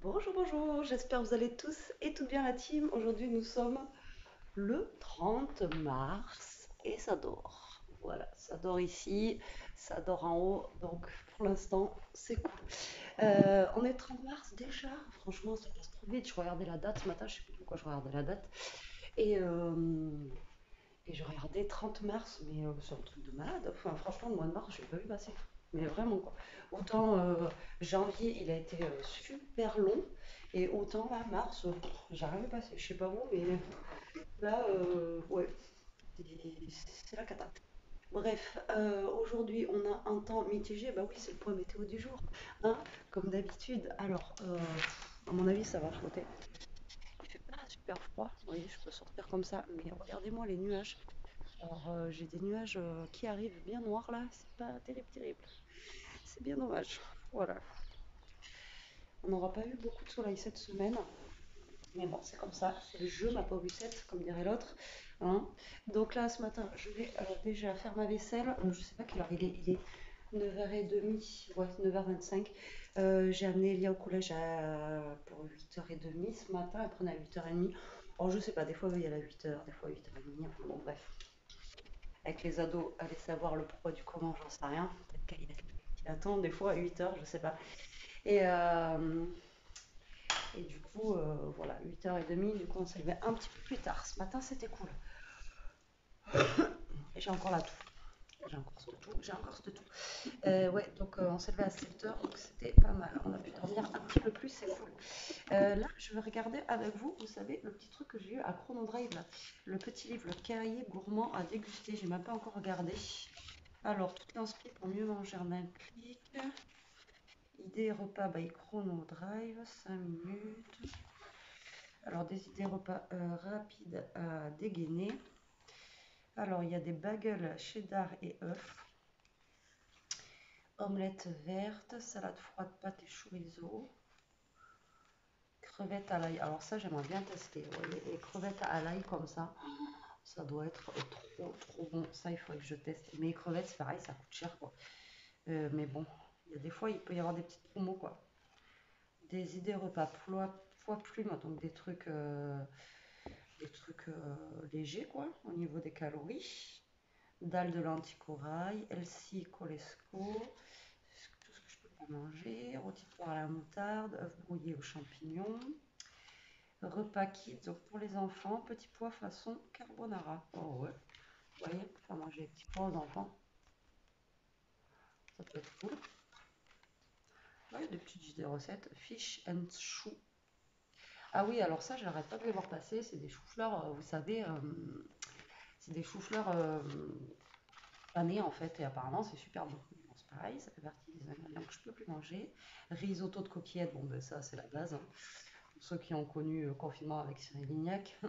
Bonjour, bonjour, j'espère que vous allez tous et toutes bien la team. Aujourd'hui nous sommes le 30 mars et ça dort. Voilà, ça dort ici, ça dort en haut, donc pour l'instant c'est cool. On est 30 mars déjà, franchement ça passe trop vite. Je regardais la date ce matin, je sais plus pourquoi je regardais la date. Et, euh, et je regardais 30 mars, mais c'est un truc de malade. Enfin, franchement, le mois de mars, je l'ai pas vu passer. Mais vraiment, quoi. Autant janvier, il a été super long, et autant là, mars, j'ai rien vu passer. Je sais pas vous, mais là, ouais, c'est la cata. Bref, aujourd'hui, on a un temps mitigé. Bah oui, c'est le point météo du jour, hein, comme d'habitude. Alors, à mon avis, ça va flotter. Il fait pas super froid. Vous voyez, je peux sortir comme ça, mais regardez-moi les nuages. Alors, j'ai des nuages qui arrivent bien noirs là, c'est pas terrible, terrible. C'est bien dommage. Voilà. On n'aura pas eu beaucoup de soleil cette semaine, mais bon, c'est comme ça, c'est le jeu, ma pauvre Lucette, comme dirait l'autre, hein. Donc là, ce matin, je vais déjà faire ma vaisselle. Je sais pas quelle heure il est 9h30, ouais, 9h25. J'ai amené Elia au collège pour 8h30 ce matin, elle prenait à 8h30. Alors, je sais pas, des fois il y a à 8h, des fois 8h30, enfin bon, bref. Avec les ados, aller savoir le pourquoi du comment, j'en sais rien. Peut-être qu'il attend des fois à 8 heures, je sais pas. Et, euh, et du coup, voilà, 8h30, du coup, on s'est levé un petit peu plus tard. Ce matin, c'était cool. Et j'ai encore la toux. J'ai encore ce tout. Ouais, donc on s'est levé à 7h, donc c'était pas mal. On a pu dormir un petit peu plus, c'est cool. Là, je vais regarder avec vous, vous savez, le petit truc que j'ai eu à Chrono Drive, là. Le petit livre, le cahier gourmand à déguster. J'ai même pas encore regardé. Alors, tout l'inspi pour mieux manger en un clic. Idées repas by Chrono Drive, 5 minutes. Alors, des idées repas rapides à dégainer. Alors, il y a des bagels cheddar et œufs, omelette verte, salade froide, pâte et chorizo, crevettes à l'ail. Alors ça, j'aimerais bien tester. Ouais, les crevettes à l'ail comme ça doit être trop, trop bon. Ça, il faudrait que je teste. Mais les crevettes, c'est pareil, ça coûte cher, quoi. Mais bon, il y a des fois, il peut y avoir des petites promos, quoi. Des idées repas poids plume, donc des trucs légers, quoi, au niveau des calories. Dalle de lentilles corail, Elsie Colesco, tout ce que je peux pas manger, rôti de porc à la moutarde, œufs brouillés aux champignons, repas kids, donc pour les enfants, petits pois façon carbonara. Oh ouais, vous voyez, faire manger les petits pois aux enfants, ça peut être cool. Ouais, des petites idées recettes, fish and chou. Ah oui, alors ça, j'arrête pas de les voir passer, c'est des choux-fleurs, vous savez, c'est des choux-fleurs panés en fait, et apparemment c'est super bon. Bon, c'est pareil, ça fait partie des ingrédients que je peux plus manger. Risotto de coquillettes, bon ben ça c'est la base, hein. Pour ceux qui ont connu le confinement avec Cyril Lignac.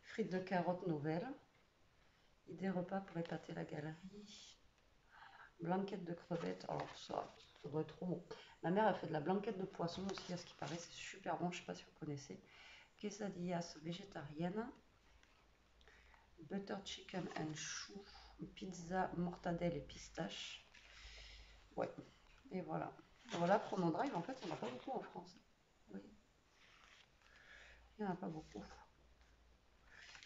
Frites de carottes nouvelles. Idée repas pour épater la galerie. Blanquette de crevettes, alors ça doit être trop bon. Ma mère a fait de la blanquette de poisson aussi, à ce qui paraît, c'est super bon, je sais pas si vous connaissez. Quesadillas végétarienne. Butter chicken and chou. Pizza mortadelle et pistache. Ouais, et voilà. Voilà, Chrono Drive, en fait, il n'y en a pas beaucoup en France. Oui, il n'y en a pas beaucoup.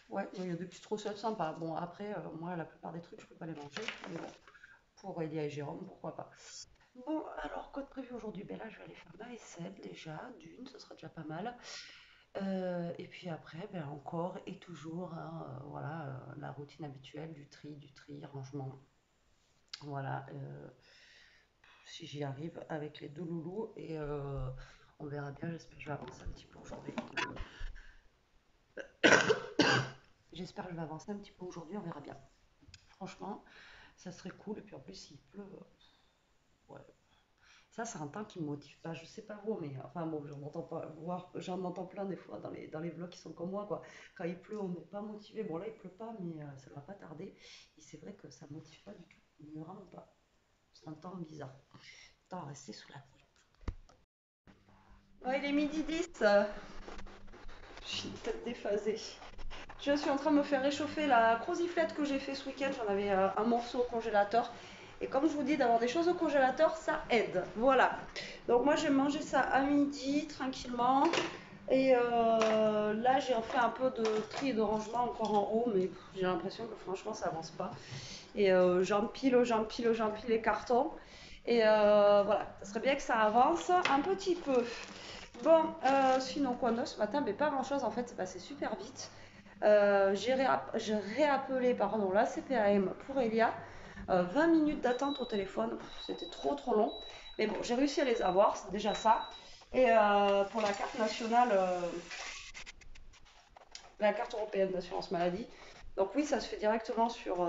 Ouais, il y a des petites recettes sympas. Bon, après, moi, la plupart des trucs, je peux pas les manger. Mais bon, pour Elia et Jérôme, pourquoi pas. Bon, alors, quoi de prévu aujourd'hui? Ben là, je vais aller faire ma vaisselle déjà, d'une, ce sera déjà pas mal. Et puis après, ben encore et toujours, hein, voilà, la routine habituelle du tri, rangement. Voilà, si j'y arrive avec les deux loulous et on verra bien, j'espère que je vais avancer un petit peu aujourd'hui. J'espère que je vais avancer un petit peu aujourd'hui, on verra bien. Franchement, ça serait cool. Et puis en plus, il pleut. Ouais. Ça, c'est un temps qui me motive pas. Je sais pas vous, mais enfin bon, j'en entends pas, j'en entends plein des fois dans les vlogs qui sont comme moi, quoi. Quand il pleut, on n'est pas motivé. Bon, là, il pleut pas, mais ça va pas tarder. Et c'est vrai que ça motive pas du tout. Mais vraiment pas. C'est un temps bizarre. Temps à rester sous la pluie. Ouais, il est midi 10. Je suis peut-être déphasée. Je suis en train de me faire réchauffer la croziflette que j'ai fait ce week-end. J'en avais un morceau au congélateur. Et comme je vous dis, d'avoir des choses au congélateur, ça aide. Voilà. Donc moi j'ai mangé ça à midi tranquillement. Et là j'ai fait un peu de tri et de rangement encore en haut, mais j'ai l'impression que franchement ça avance pas. Et j'empile les cartons. Et voilà, ça serait bien que ça avance un petit peu. Bon, sinon quoi d'autre ce matin, mais pas grand chose en fait, c'est passé super vite. J'ai réappelé pardon, la CPAM pour Elia. 20 minutes d'attente au téléphone, c'était trop long. Mais bon, j'ai réussi à les avoir, c'est déjà ça. Et pour la carte nationale, la carte européenne d'assurance maladie. Donc oui, ça se fait directement sur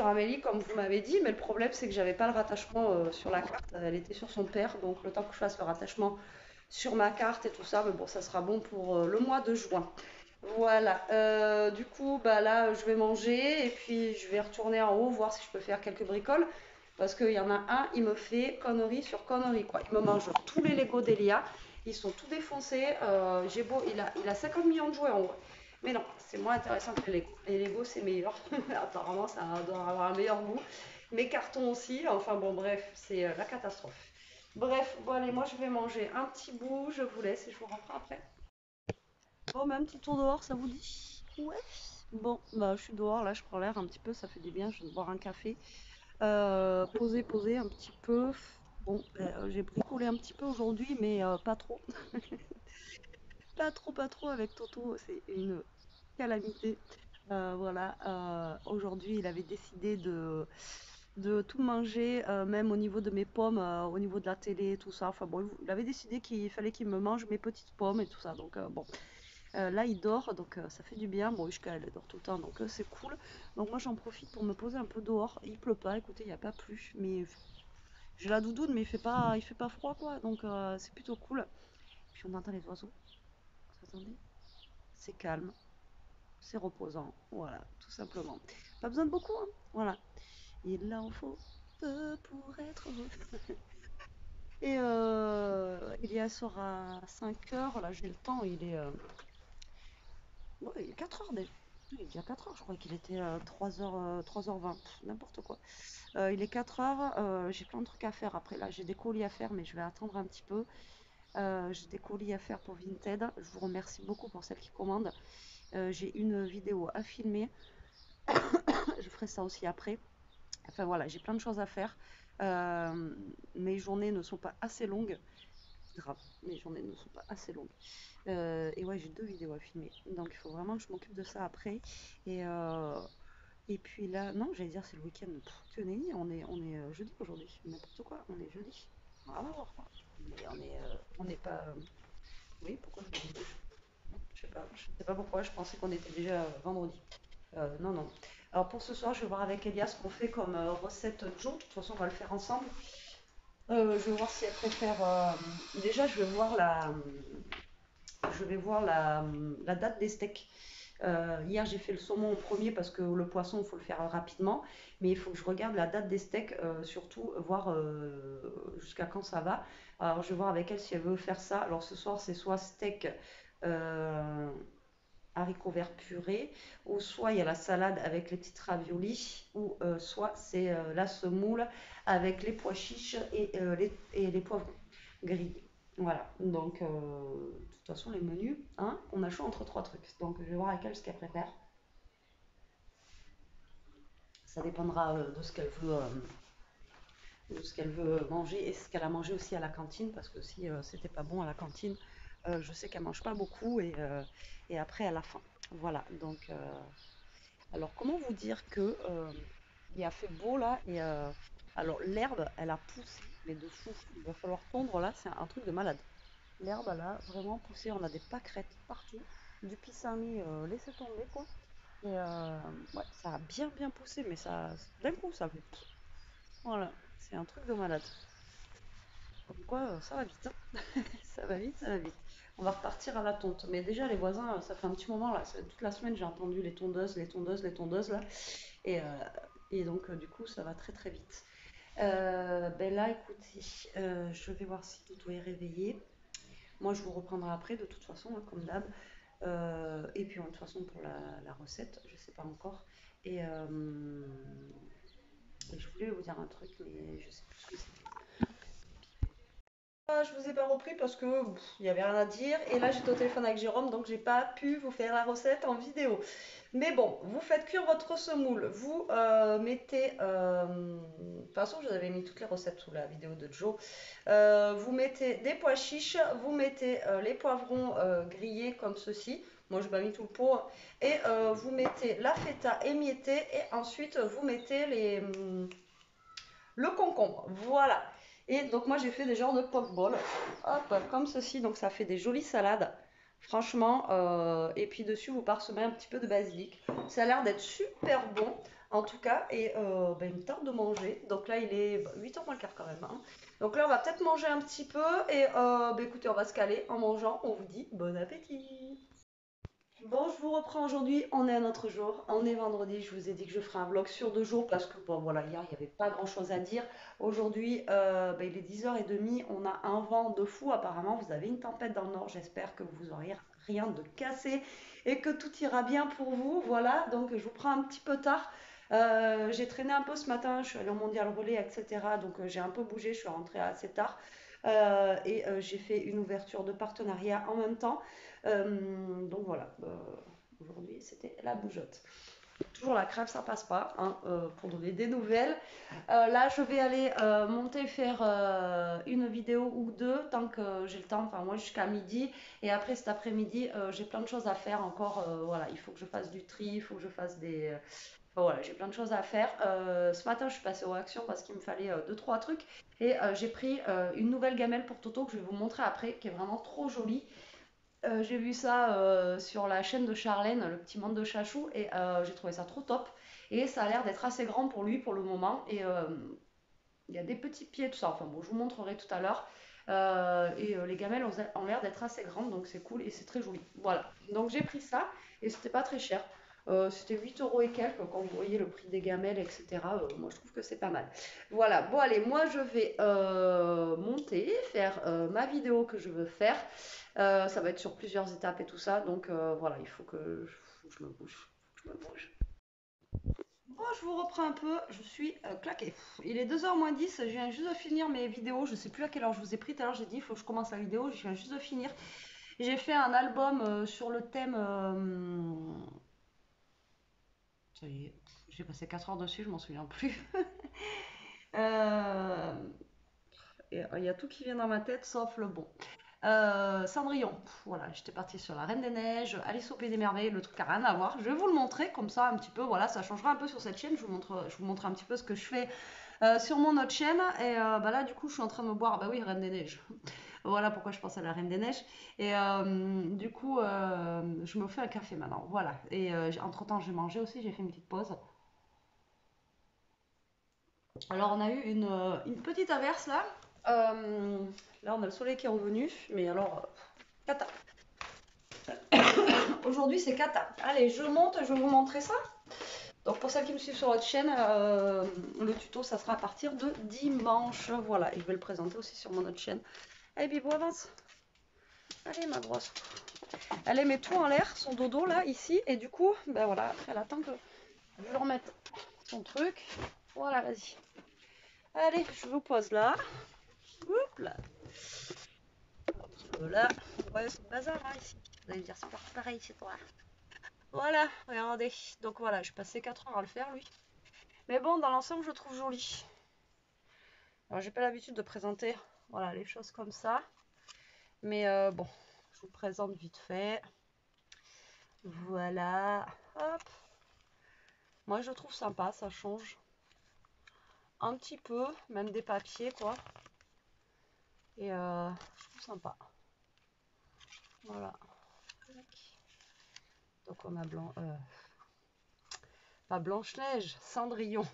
Amélie, comme vous m'avez dit, mais le problème c'est que j'avais pas le rattachement sur la carte, elle était sur son père, donc le temps que je fasse le rattachement sur ma carte et tout ça, mais bon, ça sera bon pour le mois de juin. Voilà, du coup, bah là, je vais manger et puis je vais retourner en haut voir si je peux faire quelques bricoles. Parce qu'il y en a un, il me fait connerie sur connerie, quoi. Il me mange tous les Lego d'Elia, ils sont tout défoncés. J'ai beau, il a 50 millions de jouets en haut. Mais non, c'est moins intéressant que les Lego. Les Lego, c'est meilleur. Apparemment, ça doit avoir un meilleur goût. Mes cartons aussi, enfin bon, bref, c'est la catastrophe. Bref, bon allez, moi je vais manger un petit bout, je vous laisse et je vous reprends après. Bon, même petit tour dehors, ça vous dit? Ouais. Bon, bah je suis dehors, là je prends l'air un petit peu, ça fait du bien, je viens de boire un café. Poser un petit peu. Bon, j'ai bricolé un petit peu aujourd'hui, mais pas trop. Pas trop avec Toto, c'est une calamité. Voilà, aujourd'hui il avait décidé de tout manger, même au niveau de mes pommes, au niveau de la télé, tout ça. Enfin bon, il avait décidé qu'il fallait qu'il me mange mes petites pommes et tout ça. Donc bon, là il dort, donc ça fait du bien. Bon, Ishka elle dort tout le temps, donc c'est cool. Donc moi j'en profite pour me poser un peu dehors. Il pleut pas, écoutez, il n'y a pas plu, mais j'ai la doudoune, mais il fait pas froid quoi, donc c'est plutôt cool. Puis on entend les oiseaux, vous entendez? C'est calme, c'est reposant, voilà, tout simplement. Pas besoin de beaucoup, hein, voilà. Il en faut peu pour être heureux. Et Ilias sera à 5 heures, là j'ai le temps, ouais, il est 4 heures déjà. Oui, il est déjà 4 heures, je crois qu'il était 3h, 3h20, n'importe quoi. Il est 4 heures, j'ai plein de trucs à faire après. Là, j'ai des colis à faire, mais je vais attendre un petit peu. J'ai des colis à faire pour Vinted. Je vous remercie beaucoup pour celles qui commandent. J'ai une vidéo à filmer. Je ferai ça aussi après. Enfin voilà, j'ai plein de choses à faire. Euh, Mes journées ne sont pas assez longues. Grave, mes journées ne sont pas assez longues. Et ouais, j'ai deux vidéos à filmer. Donc il faut vraiment que je m'occupe de ça après. Et, euh, et puis là, non, j'allais dire c'est le week-end. Que nenni, on est jeudi aujourd'hui. N'importe quoi, on est jeudi. Ah, mais on n'est pas. Oui, pourquoi je dis je sais pas pourquoi, je pensais qu'on était déjà vendredi. Non, non. Alors pour ce soir, je vais voir avec Elia ce qu'on fait comme recette de jour. De toute façon, on va le faire ensemble. Je vais voir si elle préfère. Déjà, je vais voir la date des steaks. Hier, j'ai fait le saumon en premier parce que le poisson, il faut le faire rapidement. Mais il faut que je regarde la date des steaks, surtout voir jusqu'à quand ça va. Alors, je vais voir avec elle si elle veut faire ça. Alors, ce soir, c'est soit steak euh, haricots verts purés, ou soit il y a la salade avec les petites raviolis, ou soit c'est la semoule avec les pois chiches et les poivrons grillés. Voilà, donc de toute façon les menus, hein, on a choix entre trois trucs. Donc je vais voir avec elle ce qu'elle préfère. Ça dépendra de ce qu'elle veut manger et ce qu'elle a mangé aussi à la cantine, parce que si c'était pas bon à la cantine, je sais qu'elle mange pas beaucoup et après elle a faim. Voilà, donc alors, comment vous dire que il a fait beau là et alors l'herbe, elle a poussé, mais de fou. Il va falloir tondre là, c'est un truc de malade. L'herbe, elle a vraiment poussé. On a des pâquerettes partout, du pissenlit, laissez tomber quoi. Et ouais, ça a bien bien poussé, mais ça, d'un coup, ça fait. Voilà, c'est un truc de malade. Comme quoi, ça va vite, hein. Ça va vite, ça va vite. On va repartir à la tonte. Mais déjà, les voisins, ça fait un petit moment là, toute la semaine, j'ai entendu les tondeuses, les tondeuses, les tondeuses là. Et, euh, et donc, du coup, ça va très très vite. Ben là, écoutez, je vais voir si Toto est réveillé. Moi, je vous reprendrai après, de toute façon, hein, comme d'hab. Et puis, de toute façon, pour la recette, je sais pas encore. Et, et je voulais vous dire un truc, mais je sais plus ce que c'est. je vous ai pas repris parce que il y avait rien à dire. Et là, j'étais au téléphone avec Jérôme, donc j'ai pas pu vous faire la recette en vidéo. Mais bon, vous faites cuire votre semoule. Vous mettez, de toute façon, je vous avais mis toutes les recettes sous la vidéo de Joe. Vous mettez des pois chiches, vous mettez les poivrons grillés comme ceci. Moi, je n'ai pas mis tout le pot. Et vous mettez la feta émiettée et ensuite vous mettez le concombre. Voilà. Et donc moi j'ai fait des genres de pokeballs. Hop, comme ceci. Donc ça fait des jolies salades. Franchement. Et puis dessus vous parsemez un petit peu de basilic. Ça a l'air d'être super bon. En tout cas. Et ben, il me tarde de manger. Donc là il est 8h moins le quart quand même, hein. Donc là on va peut-être manger un petit peu. Et ben, écoutez, on va se caler en mangeant. On vous dit bon appétit. Bon, je vous reprends aujourd'hui, on est un autre jour, on est vendredi, je vous ai dit que je ferai un vlog sur 2 jours parce que bon voilà, hier il n'y avait pas grand chose à dire. Aujourd'hui, ben, il est 10h30, on a un vent de fou apparemment, vous avez une tempête dans le nord, j'espère que vous aurez rien de cassé et que tout ira bien pour vous. Voilà, donc je vous prends un petit peu tard. J'ai traîné un peu ce matin, je suis allée au Mondial Relais, etc. Donc j'ai un peu bougé, je suis rentrée assez tard. Et j'ai fait une ouverture de partenariat en même temps. Donc voilà, aujourd'hui c'était la bougeotte. Toujours la crève, ça passe pas, hein, pour donner des nouvelles. Là, je vais aller monter, faire une vidéo ou deux, tant que j'ai le temps, enfin moi jusqu'à midi. Et après cet après-midi, j'ai plein de choses à faire encore. Voilà, il faut que je fasse du tri, il faut que je fasse des... enfin, voilà, j'ai plein de choses à faire. Ce matin, je suis passée aux actions parce qu'il me fallait 2-3 trucs. Et j'ai pris une nouvelle gamelle pour Toto que je vais vous montrer après, qui est vraiment trop jolie. J'ai vu ça sur la chaîne de Charlène, le petit monde de Chachou, et j'ai trouvé ça trop top. Et ça a l'air d'être assez grand pour lui pour le moment. Et il y a des petits pieds, tout ça. Enfin bon, je vous montrerai tout à l'heure. Les gamelles ont l'air d'être assez grandes, donc c'est cool et c'est très joli. Voilà. Donc j'ai pris ça et c'était pas très cher. C'était 8 euros et quelques quand vous voyez le prix des gamelles, etc. Moi je trouve que c'est pas mal. Voilà. Bon, allez, moi je vais monter, faire ma vidéo que je veux faire. Ça va être sur plusieurs étapes et tout ça. Donc voilà, il faut que je me bouge. Faut que je me bouge. Bon, je vous reprends un peu, je suis claquée. Il est 2h moins 10, je viens juste de finir mes vidéos, je sais plus à quelle heure je vous ai pris, tout à l'heure j'ai dit il faut que je commence la vidéo, je viens juste de finir. J'ai fait un album sur le thème... ça y est, j'ai passé 4 heures dessus, je m'en souviens plus. Euh, Il y a tout qui vient dans ma tête sauf le bon. Cendrillon, voilà, j'étais partie sur la Reine des Neiges, Alice au Pays des Merveilles, le truc a rien à voir. Je vais vous le montrer comme ça un petit peu, voilà, ça changera un peu sur cette chaîne. Je vous montre un petit peu ce que je fais sur mon autre chaîne. Et bah là, du coup, je suis en train de me boire, bah oui, Reine des Neiges. Voilà pourquoi je pense à la Reine des Neiges. Et du coup, je me fais un café maintenant, voilà. Et entre-temps, j'ai mangé aussi, j'ai fait une petite pause. Alors, on a eu une petite averse là. Là, on a le soleil qui est revenu, mais alors, cata. Aujourd'hui, c'est cata. Allez, je monte, je vais vous montrer ça. Donc, pour celles qui me suivent sur votre chaîne, le tuto, ça sera à partir de dimanche. Voilà, et je vais le présenter aussi sur mon autre chaîne. Allez, Bibou, avance. Allez, ma grosse. Elle met tout en l'air, son dodo, là, ici. Et du coup, ben voilà, après, elle attend que je lui remette son truc. Voilà, vas-y. Allez, je vous pose là. Oups, là. Là. Ouais, c'est le bazar, hein, ici. Vous allez me dire, c'est pas pareil chez toi. Voilà, regardez. Donc voilà, je passais 4 heures à le faire, lui. Mais bon, dans l'ensemble, je le trouve joli. Alors, j'ai pas l'habitude de présenter voilà, les choses comme ça. Mais bon, je vous le présente vite fait. Voilà. Hop. Moi, je le trouve sympa, ça change un petit peu, même des papiers, quoi. Et je trouve sympa. Voilà. Donc, on a blanc... pas Blanche-Neige, Cendrillon.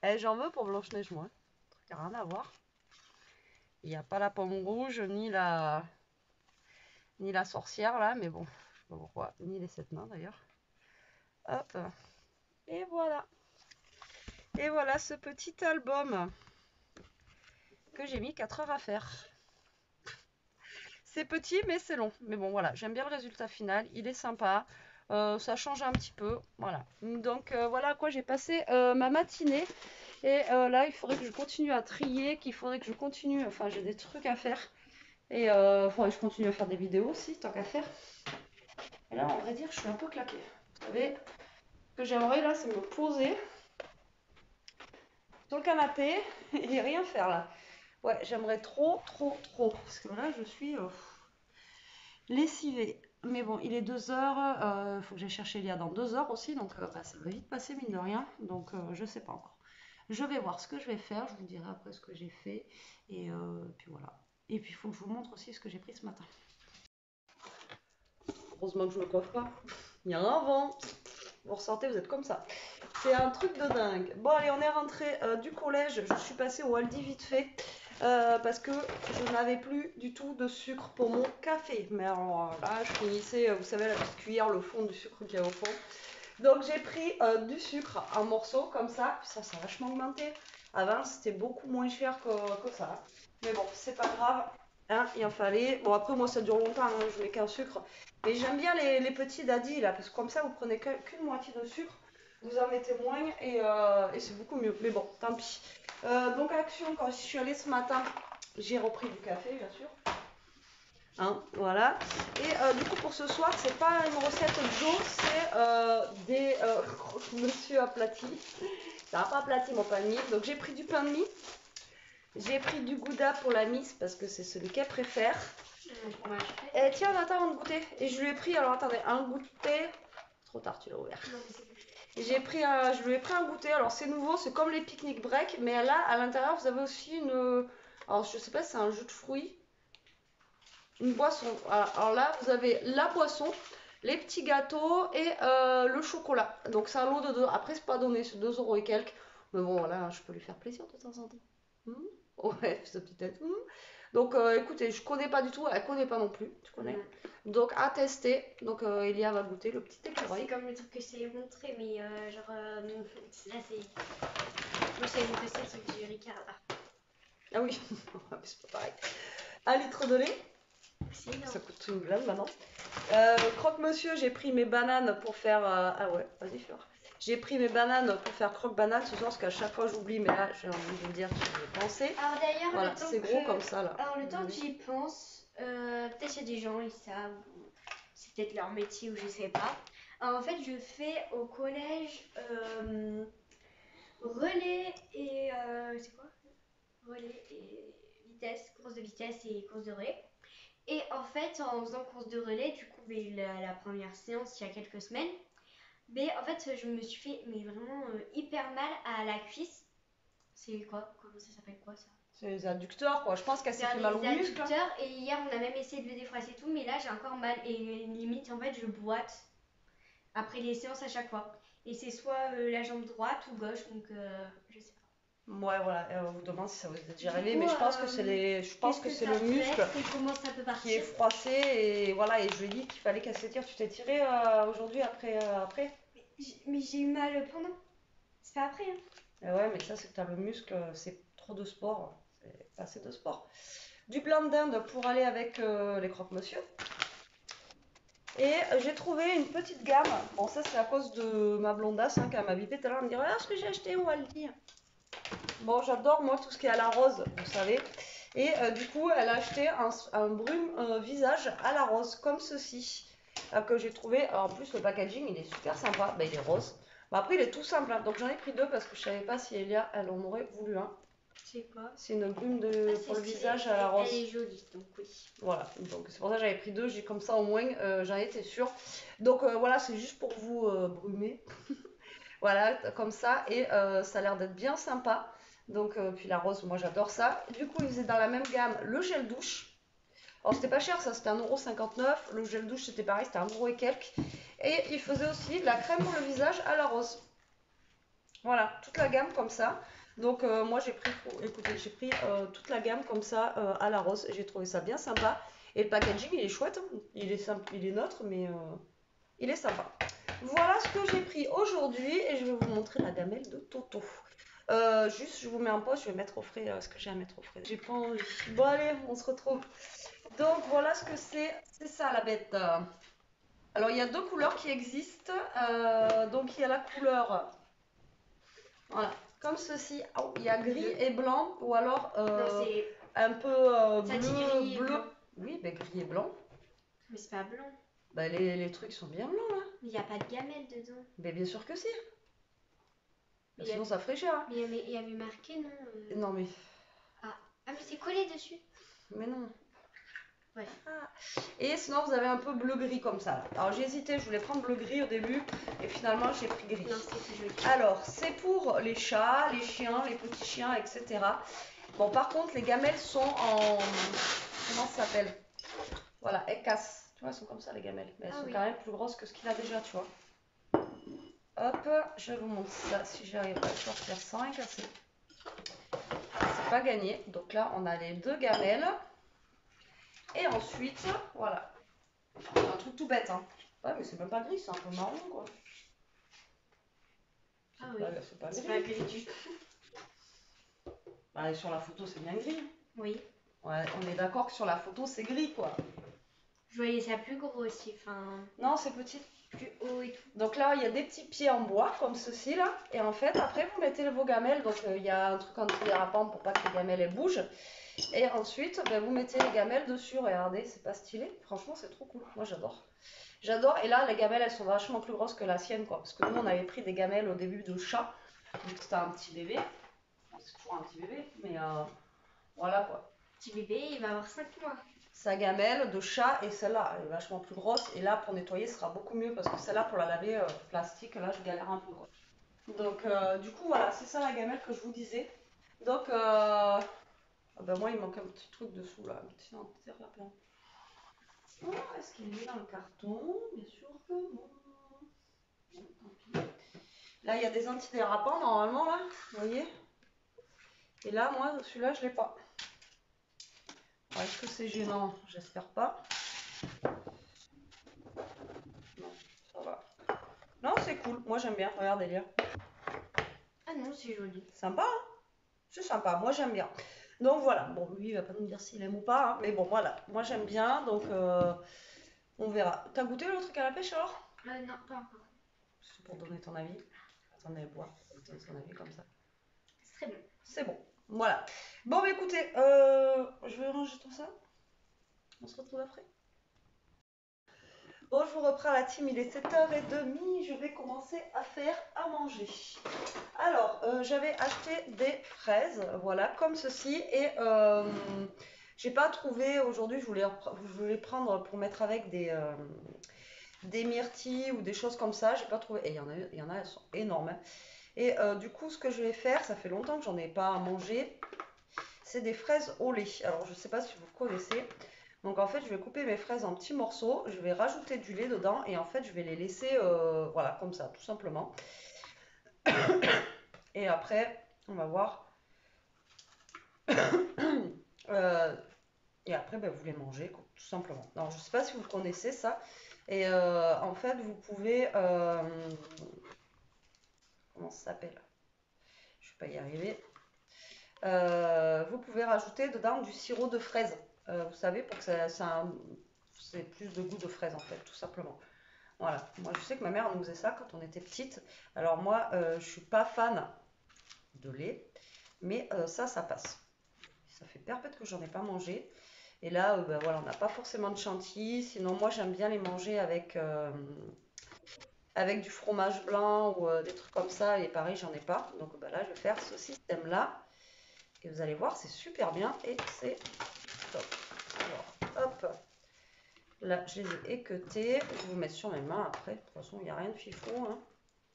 Eh, j'en veux pour Blanche-Neige, moi. Truc à rien à voir. Il n'y a pas la pomme rouge, ni la sorcière, là. Mais bon, je sais pas pourquoi. Ni les 7 nains, d'ailleurs. Hop. Et voilà. Et voilà ce petit album que j'ai mis 4 heures à faire. C'est petit, mais c'est long. Mais bon, voilà. J'aime bien le résultat final. Il est sympa. Ça change un petit peu. Voilà. Donc, voilà à quoi j'ai passé ma matinée. Et là, il faudrait que je continue à trier, qu'il faudrait que je continue, enfin j'ai des trucs à faire. Et il faudrait que je continue à faire des vidéos aussi, tant qu'à faire. Et là, on va dire, je suis un peu claquée. Vous savez, ce que j'aimerais là, c'est me poser sur le canapé et rien faire là. Ouais, j'aimerais trop, trop, trop. Parce que là, je suis lessivée. Mais bon, il est 2 heures. Il faut que j'aille chercher Lia dans 2 heures aussi. Donc, bah, ça va vite passer, mine de rien. Donc, je sais pas encore. Je vais voir ce que je vais faire. Je vous dirai après ce que j'ai fait. Et puis voilà. Et puis, il faut que je vous montre aussi ce que j'ai pris ce matin. Heureusement que je me coiffe pas. Il y a un vent. Vous ressortez, vous êtes comme ça. C'est un truc de dingue. Bon, allez, on est rentré du collège. Je suis passée au Aldi vite fait. Parce que je n'avais plus du tout de sucre pour mon café. Mais alors là, je finissais, vous savez, la petite cuillère, le fond du sucre qu'il y a au fond. Donc j'ai pris du sucre en morceaux comme ça. Ça a vachement augmenté. Avant, c'était beaucoup moins cher que ça. Mais bon, c'est pas grave. Hein, il en fallait. Bon, après, moi, ça dure longtemps. Hein, je mets qu'un sucre. Mais j'aime bien les petits daddies là. Parce que comme ça, vous prenez qu'une moitié de sucre. Vous en mettez moins et c'est beaucoup mieux. Mais bon, tant pis. Donc, action, quand je suis allée ce matin, j'ai repris du café, bien sûr. Hein, voilà. Et du coup, pour ce soir, c'est pas une recette Joe, c'est des monsieur aplati. Ça n'a pas aplati mon pain de mie. Donc, j'ai pris du pain de mie. J'ai pris du gouda pour la miss parce que c'est celui qu'elle préfère. Et tiens, attends, avant de goûter. Et je lui ai pris, alors attendez, un goûter. Trop tard, tu l'as ouvert. Je lui ai pris un goûter. Alors, c'est nouveau, c'est comme les pique-nique break. Mais là, à l'intérieur, vous avez aussi une. Alors, je sais pas si c'est un jus de fruits. Une boisson. Alors là, vous avez la boisson, les petits gâteaux et le chocolat. Donc c'est un lot de deux. Après, c'est pas donné, c'est 2 euros et quelques. Mais bon, voilà, je peux lui faire plaisir de temps en temps. Ouais, sa petite tête. Donc écoutez, je connais pas du tout, elle connaît pas non plus, tu connais. Donc à tester. Donc Elia va goûter le petit écureuil. C'est comme le truc que je t'ai montré, mais genre là c'est. Moi je t'avais montré ça, le truc du Ricard là. Ah oui, c'est pas pareil. 1 litre de lait. Si, ça coûte une blinde maintenant. Croque-monsieur, j'ai pris mes bananes pour faire. Ah ouais, vas-y, Fleur. J'ai pris mes bananes pour faire croque-banane ce soir parce qu'à chaque fois j'oublie, mais là j'ai envie de vous dire que j'y ai pensé. Alors d'ailleurs, voilà, c'est gros comme ça là. Alors le temps que j'y pense, peut-être il y a des gens, ils savent, c'est peut-être leur métier ou je sais pas. Alors, en fait, je fais au collège relais et. C'est quoi? Relais et vitesse, course de vitesse et course de relais. Et en fait, en faisant course de relais, du coup, la première séance il y a quelques semaines, mais en fait, je me suis fait mais vraiment hyper mal à la cuisse. C'est quoi? Comment ça s'appelle quoi ça? C'est les adducteurs quoi, je pense qu'elle s'est fait mal au muscle. Et hier, on a même essayé de le défroisser et tout, mais là, j'ai encore mal. Et limite, en fait, je boite après les séances à chaque fois. Et c'est soit la jambe droite ou gauche, donc je sais pas. Ouais, voilà, on vous demande si ça vous est déjà arrivé, mais je pense que c'est le muscle qui est froissé et voilà, et je lui ai dit qu'il fallait qu'elle s'étire. Tu t'es tiré aujourd'hui après Mais j'ai eu mal pendant. C'est pas après. Hein. Et ouais, mais ça c'est que t'as le muscle, c'est trop de sport, c'est pas assez de sport. Du blanc d'Inde pour aller avec les croque-monsieur. Et j'ai trouvé une petite gamme. Bon, ça c'est à cause de ma blondasse hein, qui m'a bipé tout à l'heure. Elle me dit regarde ce que j'ai acheté au Aldi. Bon, j'adore moi tout ce qui est à la rose, vous savez. Et du coup, elle a acheté un brume visage à la rose, comme ceci, que j'ai trouvé. Alors, en plus, le packaging, il est super sympa. Ben, il est rose. Bon, après, il est tout simple. Hein. Donc, j'en ai pris 2 parce que je savais pas si Elia, elle en aurait voulu un. C'est quoi? C'est une brume pour le visage à la rose. Elle est jolie, donc oui. Voilà, donc c'est pour ça que j'avais pris 2. J'ai comme ça au moins, j'en étais sûre. Donc, voilà, c'est juste pour vous brumer. Voilà, comme ça. Et ça a l'air d'être bien sympa. Donc, puis la rose, moi j'adore ça. Du coup, ils faisaient dans la même gamme le gel douche. Alors, c'était pas cher, ça c'était 1,59 €. Le gel douche, c'était pareil, c'était 1 € et quelques. Et ils faisaient aussi la crème pour le visage à la rose. Voilà, toute la gamme comme ça. Donc, moi j'ai pris, écoutez, j'ai pris toute la gamme comme ça à la rose. J'ai trouvé ça bien sympa. Et le packaging, il est chouette. Hein. Il est simple, il est neutre, mais il est sympa. Voilà ce que j'ai pris aujourd'hui et je vais vous montrer la gamelle de Toto. Juste, je vous mets en pause, je vais mettre au frais ce que j'ai à mettre au frais. J'ai pas envie. Bon, allez, on se retrouve. Donc, voilà ce que c'est. C'est ça, la bête. Alors, il y a 2 couleurs qui existent. Donc, il y a la couleur. Voilà. comme ceci. Oh, il y a gris et blanc, ou alors Non, c'est un peu ça dit bleu, gris et bleu. blanc. Oui, ben gris et blanc. Mais c'est pas blanc. Ben, les trucs sont bien blancs là. Il n'y a pas de gamelle dedans. Ben bien sûr que si. Mais Sinon ça ferait cher. Hein. Mais il y avait marqué, non Non mais. Ah, mais c'est collé dessus. Mais non. Ouais. Ah. Et sinon vous avez un peu bleu-gris comme ça. Alors j'ai hésité, je voulais prendre bleu-gris au début et finalement j'ai pris gris. Non, c'est plus joli. Alors c'est pour les chats, les chiens, les petits chiens, etc. Bon par contre les gamelles sont en... Comment ça s'appelle? Voilà, elles cassent. Tu vois, elles sont comme ça les gamelles. Mais elles sont quand même plus grosses que ce qu'il a déjà, tu vois. Hop, je vous montre ça si j'arrive à sortir sans rien casser. C'est pas gagné. Donc là on a les deux gamelles. Et ensuite, voilà. C'est un truc tout bête, hein. Ouais, mais c'est même pas gris, c'est un peu marron, quoi. Ah oui. C'est pas C'est gris. pas gris du tout. Bah, sur la photo, c'est bien gris. Oui. Ouais, on est d'accord que sur la photo, c'est gris, quoi. Je voyais ça plus gros aussi, enfin... Non, c'est petit. Plus haut et tout. Donc là, il y a des petits pieds en bois, comme ceci, là. Et en fait, après, vous mettez vos gamelles. Donc, il y a un truc antidérapant pour pas que les gamelles, elles bougent. Et ensuite, ben, vous mettez les gamelles dessus. Regardez, c'est pas stylé. Franchement, c'est trop cool. Moi, j'adore. J'adore. Et là, les gamelles, elles sont vachement plus grosses que la sienne, quoi. Parce que nous, on avait pris des gamelles au début de chat. Vu que c'était un petit bébé. C'est toujours un petit bébé, mais voilà, quoi. Petit bébé, il va avoir 5 mois. Sa gamelle de chat et celle-là, elle est vachement plus grosse. Et là, pour nettoyer, ce sera beaucoup mieux parce que celle-là, pour la laver plastique, là, je galère un peu, quoi. Donc, du coup, voilà, c'est ça la gamelle que je vous disais. Donc, ah ben moi, il manque un petit truc dessous, là, un petit anti-dérapant. Oh, est-ce qu'il est dans le carton? Bien sûr que non. Bon, tant pis. Là, il y a des antidérapants, normalement, là, vous voyez? Et là, moi, celui-là, je l'ai pas. Alors, est-ce que c'est gênant? J'espère pas. Non, ça va. Non, c'est cool. Moi, j'aime bien. Regardez, lire. Ah non, c'est joli. Sympa, hein? C'est sympa. Moi, j'aime bien. Donc, voilà. Bon, lui, il va pas nous dire s'il aime ou pas. Hein. Mais bon, voilà. Moi, j'aime bien. Donc, on verra. T'as goûté le truc à la pêche, alors? Non, pas encore. C'est pour donner ton avis. Attendez, boire. Donner son avis comme ça. C'est très bon. C'est bon. Voilà. Bon, bah, écoutez, je vais ranger tout ça. On se retrouve après. Bon, je vous reprends la team, il est 7h30, je vais commencer à faire à manger. Alors, j'avais acheté des fraises, voilà, comme ceci, et j'ai pas trouvé, aujourd'hui, je voulais prendre pour mettre avec des myrtilles ou des choses comme ça, j'ai pas trouvé, et il y en a, elles sont énormes. Hein. Et du coup, ce que je vais faire, ça fait longtemps que j'en ai pas mangé, c'est des fraises au lait. Alors, je sais pas si vous connaissez. Donc en fait, je vais couper mes fraises en petits morceaux, je vais rajouter du lait dedans et en fait, je vais les laisser voilà, comme ça, tout simplement. Et après, on va voir. Et après, ben, vous les mangez, tout simplement. Alors, je ne sais pas si vous connaissez ça. Et en fait, vous pouvez... comment ça s'appelle? Je ne vais pas y arriver. Vous pouvez rajouter dedans du sirop de fraise. Vous savez, pour que c'est plus de goût de fraise, en fait, tout simplement. Voilà, moi je sais que ma mère nous faisait ça quand on était petite. Alors moi, je suis pas fan de lait, mais ça passe. Ça fait perpète que j'en ai pas mangé. Et là, ben, voilà, on n'a pas forcément de chantilly. Sinon, moi j'aime bien les manger avec du fromage blanc ou des trucs comme ça. Et pareil, j'en ai pas. Donc ben, là, je vais faire ce système-là. Et vous allez voir, c'est super bien et c'est top. Alors, hop. Là, je les ai équeutés. Je vais vous mettre sur mes mains après. De toute façon, il n'y a rien de fifou. Hein.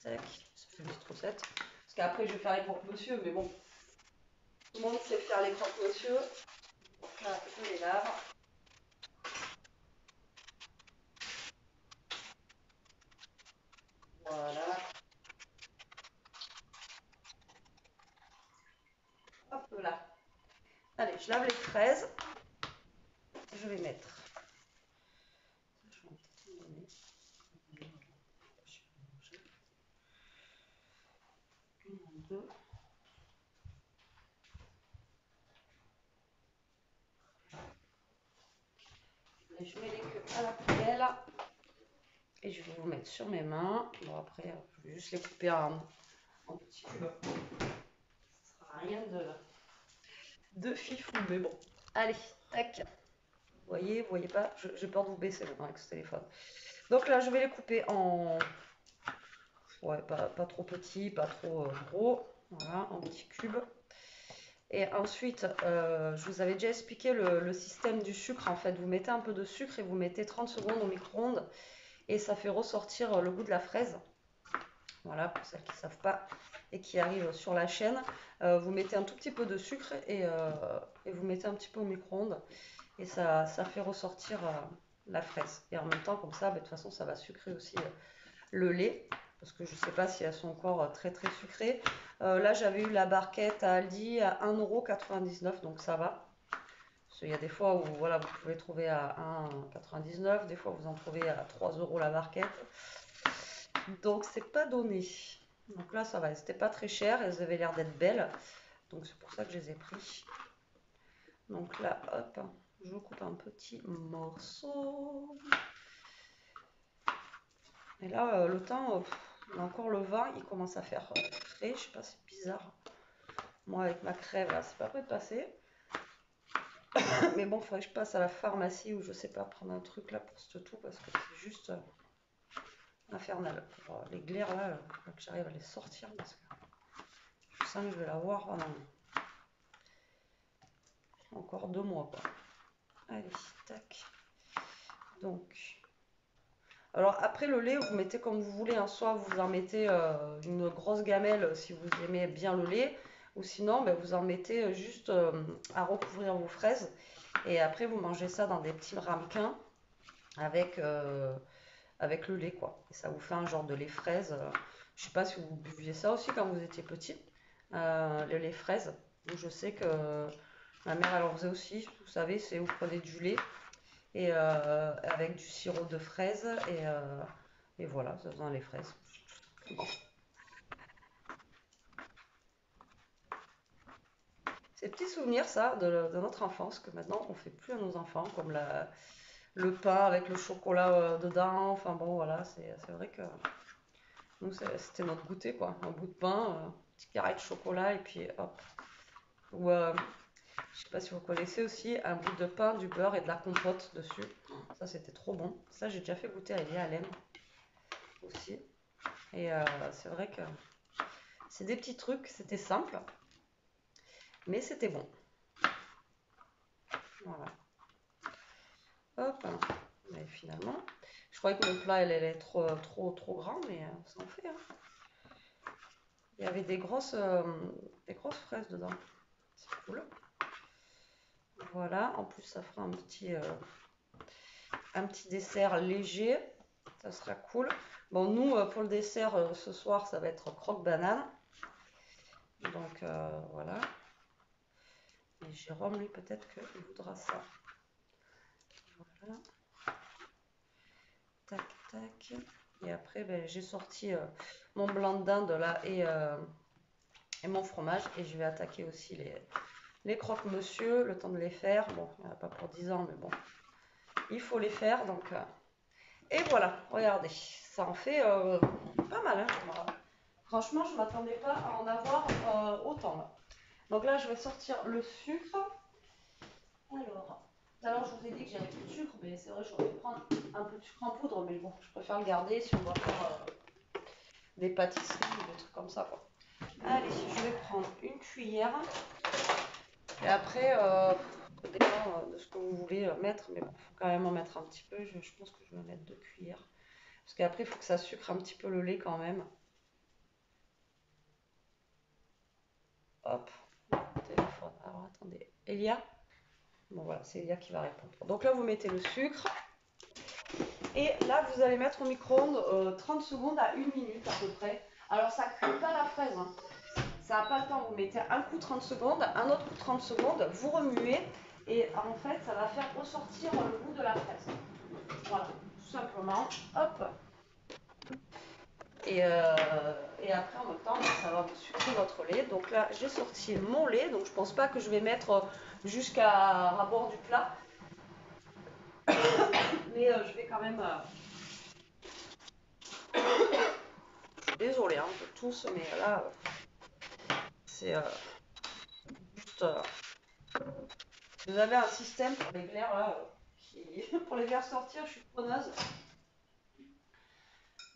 Tac, ça fait une petite recette. Parce qu'après, je vais faire les croque-monsieur, mais bon. Tout le monde sait faire les croque-monsieur. Là, je les lave. Voilà. Hop là. Allez, je lave les fraises. Je vais mettre. Une, deux. Et je mets les queues à la poubelle. Et je vais vous mettre sur mes mains. Bon, après, je vais juste les couper en petits cubes. Rien de fifou, mais bon. Allez, tac. Vous voyez pas, j'ai peur de vous baisser maintenant avec ce téléphone. Donc là, je vais les couper en, ouais, pas trop petits, pas trop gros, voilà, en petits cubes. Et ensuite, je vous avais déjà expliqué le système du sucre. En fait, vous mettez un peu de sucre et vous mettez 30 secondes au micro-ondes et ça fait ressortir le goût de la fraise. Voilà, pour celles qui ne savent pas et qui arrivent sur la chaîne. Vous mettez un tout petit peu de sucre et vous mettez un petit peu au micro-ondes et ça fait ressortir la fraise. Et en même temps, comme ça, bah, de toute façon, ça va sucrer aussi le lait. Parce que je ne sais pas si elles sont encore très très sucrées. Là, j'avais eu la barquette à Aldi à 1,99 €, donc ça va. Parce qu'il y a des fois où voilà, vous pouvez trouver à 1,99 €, des fois vous en trouvez à 3 € la barquette. Donc c'est pas donné. Donc là, ça va, elles n'étaient pas très chères, elles avaient l'air d'être belles. Donc c'est pour ça que je les ai pris. Donc là, hop, je vous coupe un petit morceau. Et là, le temps, encore le vin, il commence à faire frais. Je sais pas, c'est bizarre. Moi, avec ma crève, là, c'est pas prêt de passer. Mais bon, il faudrait que je passe à la pharmacie ou je sais pas, prendre un truc là pour ce tout parce que c'est juste infernal. Pour, les glaires là, faut que j'arrive à les sortir parce que je sens que je vais l'avoir pendant encore 2 mois, quoi. Allez, tac. Donc, alors après le lait, vous mettez comme vous voulez, hein. Soit vous en mettez une grosse gamelle si vous aimez bien le lait, ou sinon ben, vous en mettez juste à recouvrir vos fraises. Et après vous mangez ça dans des petits ramequins avec, avec le lait, quoi. Et ça vous fait un genre de lait fraise. Je sais pas si vous buviez ça aussi quand vous étiez petit, le lait fraise. Donc, je sais que ma mère elle en faisait aussi. Vous savez, c'est vous prenez du lait et avec du sirop de fraise et voilà, ça faisait les fraises. Bon. C'est petits souvenirs ça de notre enfance que maintenant on fait plus à nos enfants, comme le pain avec le chocolat dedans. Enfin bon, voilà, c'est vrai que nous c'était notre goûter quoi, un bout de pain, un petit carré de chocolat et puis hop. Ou je sais pas si vous connaissez aussi un bout de pain, du beurre et de la compote dessus. Ça c'était trop bon. Ça j'ai déjà fait goûter à Elia, à Hélène aussi. Et c'est vrai que c'est des petits trucs, c'était simple, mais c'était bon. Voilà. Hop. Mais finalement, je croyais que mon plat elle allait être trop grand, mais ça en fait. Hein. Il y avait des grosses fraises dedans. C'est cool. Voilà. En plus, ça fera un petit dessert léger. Ça sera cool. Bon, nous, pour le dessert, ce soir, ça va être croque-banane. Donc, voilà. Et Jérôme, lui, peut-être qu'il voudra ça. Voilà. Tac, tac. Et après, ben, j'ai sorti mon blanc de dinde là et mon fromage. Et je vais attaquer aussi les croque-monsieur, le temps de les faire. Bon, il n'y en a pas pour 10 ans, mais bon, il faut les faire. Donc, et voilà, regardez, ça en fait pas mal. Hein, franchement, je ne m'attendais pas à en avoir autant là. Donc là, je vais sortir le sucre. Alors, je vous ai dit que j'avais plus de sucre, mais c'est vrai, j'aurais pu prendre un peu de sucre en poudre, mais bon, je préfère le garder si on va faire des pâtisseries ou des trucs comme ça, quoi. Allez, je vais prendre une cuillère. Et après, ça dépend de ce que vous voulez mettre, mais bon, il faut quand même en mettre un petit peu. Je pense que je vais mettre 2 cuillères. Parce qu'après, il faut que ça sucre un petit peu le lait quand même. Hop, téléphone. Alors, attendez. Elia? Bon, voilà, c'est Elia qui va répondre. Donc là, vous mettez le sucre. Et là, vous allez mettre au micro-ondes 30 secondes à 1 minute à peu près. Alors, ça ne cuit pas la fraise. Hein. Ça n'a pas le temps. Vous mettez un coup 30 secondes, un autre coup 30 secondes, vous remuez. Et en fait, ça va faire ressortir le goût de la fraise. Voilà, tout simplement. Hop. Et après, en même temps, ça va vous sucrer votre lait. Donc là, j'ai sorti mon lait. Donc, je ne pense pas que je vais mettre jusqu'à rabord du plat. Mais je vais quand même... Désolée hein, de tous, mais là, c'est juste, si vous avez un système pour les glaires là, pour les faire sortir, je suis preneuse.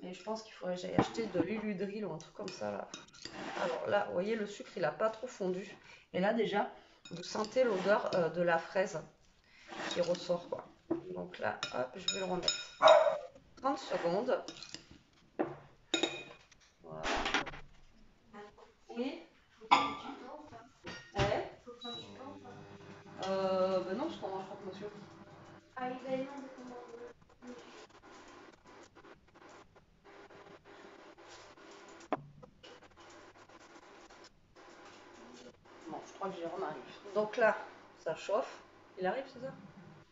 Mais je pense qu'il faudrait que j'aille acheter de l'huile ou un truc comme ça là. Alors là, vous voyez, le sucre il n'a pas trop fondu. Et là déjà, vous sentez l'odeur de la fraise qui ressort quoi. Donc là, hop, je vais le remettre. 30 secondes. Voilà. Oui. Faut prendre du pain ou pas? Ouais. Faut prendre du pain ou pas? Ben non, parce qu'on mange pas que monsieur. Ah, il va non, mais comment? Bon, je crois que j'y arrive. Donc là, ça chauffe. Il arrive, c'est ça?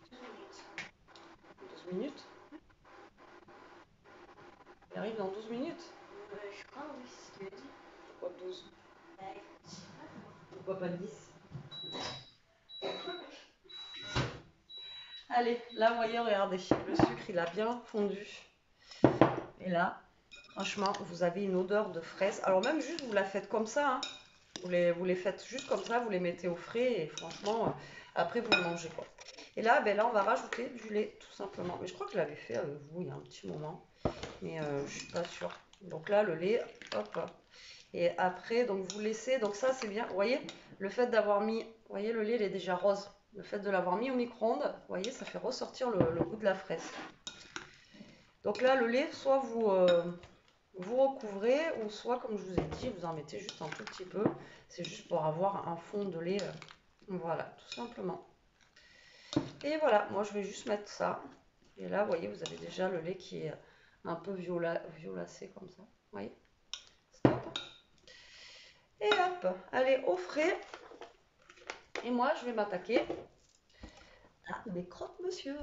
12 minutes. 12 minutes. Il arrive dans 12 minutes. Je crois, oui, c'est ce que je dis. Pourquoi 12? Bah, je sais pas moi. Pourquoi pas 10? Allez, là, vous voyez, regardez, le sucre, il a bien fondu. Et là, franchement, vous avez une odeur de fraise. Alors même juste, vous la faites comme ça, hein. Vous les faites juste comme ça, vous les mettez au frais et franchement, après, vous le mangez, quoi. Et là, ben là, on va rajouter du lait, tout simplement. Mais je crois que je l'avais fait avec vous il y a un petit moment, mais je suis pas sûre. Donc là, le lait, hop. Et après, donc vous laissez, donc ça, c'est bien. Vous voyez, le fait d'avoir mis, vous voyez, le lait, il est déjà rose. Le fait de l'avoir mis au micro-ondes, vous voyez, ça fait ressortir le goût de la fraise. Donc là, le lait, soit vous recouvrez, ou soit, comme je vous ai dit, vous en mettez juste un tout petit peu. C'est juste pour avoir un fond de lait. Voilà, tout simplement. Et voilà, moi je vais juste mettre ça. Et là, vous voyez, vous avez déjà le lait qui est un peu violacé comme ça. Vous voyez? Stop. Et hop, allez, au frais. Et moi, je vais m'attaquer à mes croque-monsieur.